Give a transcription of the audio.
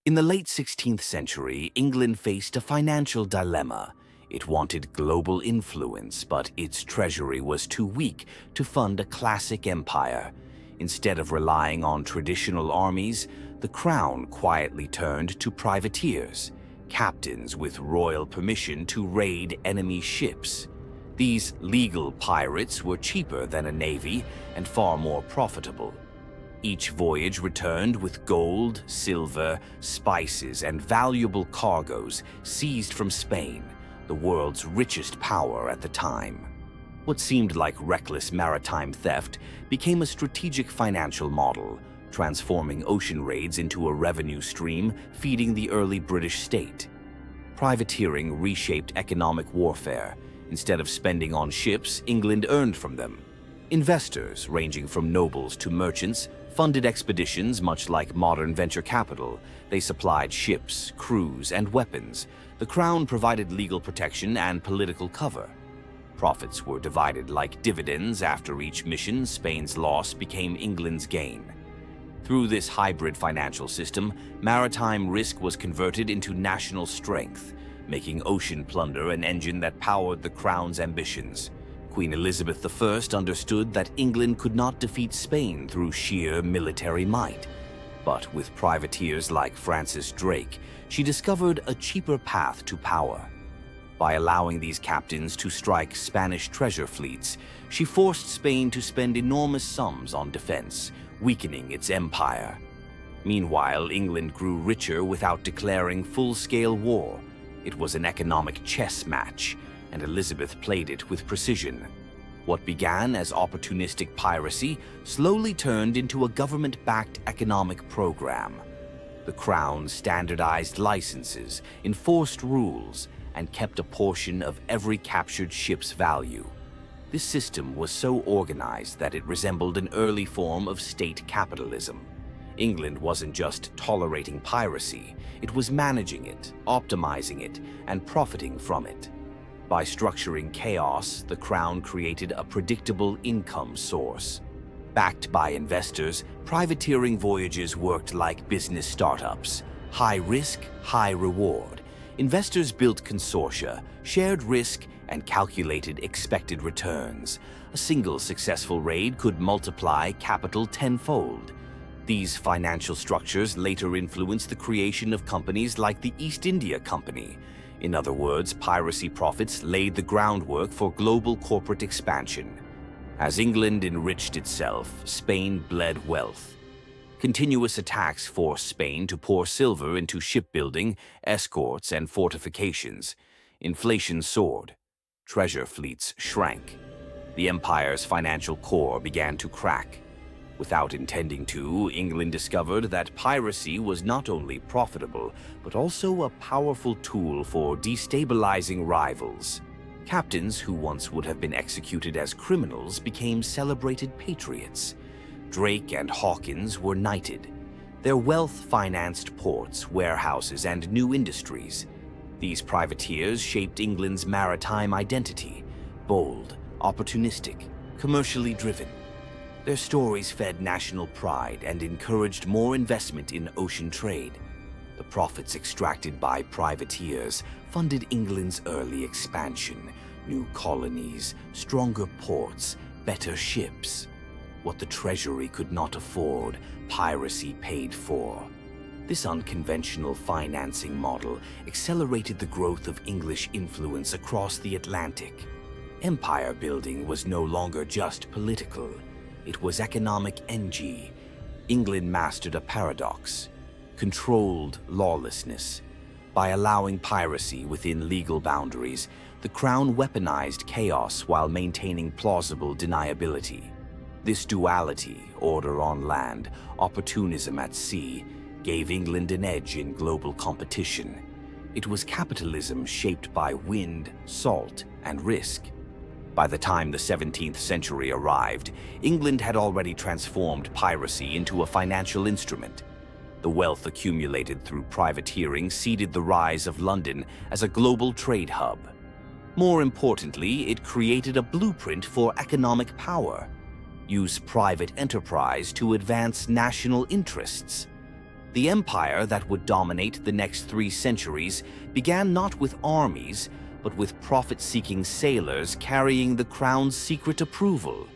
In the late 16th century, England faced a financial dilemma. It wanted global influence, but its treasury was too weak to fund a classic empire. Instead of relying on traditional armies, the crown quietly turned to privateers, captains with royal permission to raid enemy ships. These legal pirates were cheaper than a navy and far more profitable. Each voyage returned with gold, silver, spices, and valuable cargoes seized from Spain, the world's richest power at the time. What seemed like reckless maritime theft became a strategic financial model, transforming ocean raids into a revenue stream feeding the early British state. Privateering reshaped economic warfare. Instead of spending on ships, England earned from them. Investors, ranging from nobles to merchants, funded expeditions much like modern venture capital. They supplied ships, crews, and weapons. The crown provided legal protection and political cover. Profits were divided like dividends. After each mission, Spain's loss became England's gain. Through this hybrid financial system, maritime risk was converted into national strength, making ocean plunder an engine that powered the crown's ambitions. Queen Elizabeth I understood that England could not defeat Spain through sheer military might. But with privateers like Francis Drake, she discovered a cheaper path to power. By allowing these captains to strike Spanish treasure fleets, she forced Spain to spend enormous sums on defense, weakening its empire. Meanwhile, England grew richer without declaring full-scale war. It was an economic chess match, and Elizabeth played it with precision. What began as opportunistic piracy slowly turned into a government-backed economic program. The crown standardized licenses, enforced rules, and kept a portion of every captured ship's value. This system was so organized that it resembled an early form of state capitalism. England wasn't just tolerating piracy, it was managing it, optimizing it, and profiting from it. By structuring chaos, the crown created a predictable income source. Backed by investors, privateering voyages worked like business startups. High risk, high reward. Investors built consortia, shared risk, and calculated expected returns. A single successful raid could multiply capital tenfold. These financial structures later influenced the creation of companies like the East India Company. In other words, piracy profits laid the groundwork for global corporate expansion. As England enriched itself, Spain bled wealth. Continuous attacks forced Spain to pour silver into shipbuilding, escorts, and fortifications. Inflation soared. Treasure fleets shrank. The empire's financial core began to crack. Without intending to, England discovered that piracy was not only profitable, but also a powerful tool for destabilizing rivals. Captains who once would have been executed as criminals became celebrated patriots. Drake and Hawkins were knighted. Their wealth financed ports, warehouses, and new industries. These privateers shaped England's maritime identity: bold, opportunistic, commercially driven. Their stories fed national pride and encouraged more investment in ocean trade. The profits extracted by privateers funded England's early expansion: new colonies, stronger ports, better ships. What the treasury could not afford, piracy paid for. This unconventional financing model accelerated the growth of English influence across the Atlantic. Empire building was no longer just political. It was economic energy. England mastered a paradox: controlled lawlessness. By allowing piracy within legal boundaries, the crown weaponized chaos while maintaining plausible deniability. This duality, order on land, opportunism at sea, gave England an edge in global competition. It was capitalism shaped by wind, salt, and risk. By the time the 17th century arrived, England had already transformed piracy into a financial instrument. The wealth accumulated through privateering seeded the rise of London as a global trade hub. More importantly, it created a blueprint for economic power. Use private enterprise to advance national interests. The empire that would dominate the next 3 centuries began not with armies, but with profit-seeking sailors carrying the crown's secret approval.